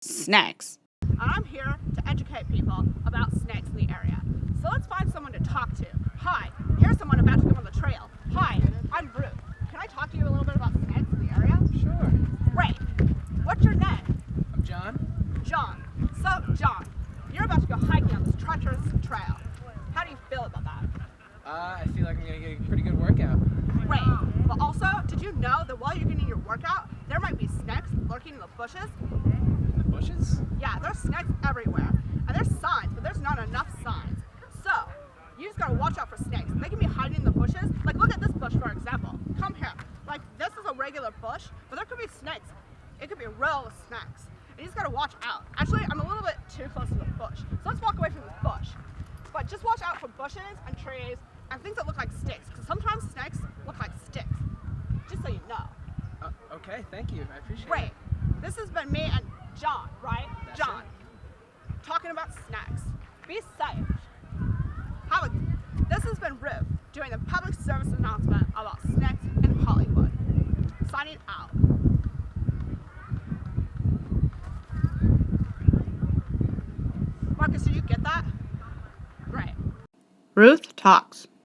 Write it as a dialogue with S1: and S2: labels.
S1: sneks.
S2: I'm here to educate people about snakes in the area. So let's find someone to talk to. Hi, here's someone about to go on the trail. Hi, I'm Ruth. Can I talk to you a little bit about snakes in the area?
S3: Sure.
S2: Great. What's your name?
S3: I'm John.
S2: John. So, John, you're about to go hiking on this treacherous trail. How do you feel about that?
S3: I feel like I'm going to get a pretty good workout.
S2: Great. But also, did you know that while you're getting your workout, there might be snakes lurking in the bushes?
S3: In the bushes?
S2: Yeah, there's snakes everywhere. And there's signs, but there's not enough signs. So, you just gotta watch out for snakes. They can be hiding in the bushes. Like, look at this bush, for example. Come here. Like, this is a regular bush, but there could be snakes. It could be real snakes. And you just gotta watch out. Actually, I'm a little bit too close to the bush. So let's walk away from this bush. But just watch out for bushes and trees and things that look like sticks, because sometimes snakes look like sticks. Just so you know.
S3: Okay, thank you. I appreciate it.
S2: Great. This has been me and John, right?
S3: That's
S2: John.
S3: it.
S2: Talking about snacks. Be safe. This has been Ruth doing the public service announcement about snacks in Hollywood. Signing out. Marcus, did you get that? Great.
S1: Ruth Talks.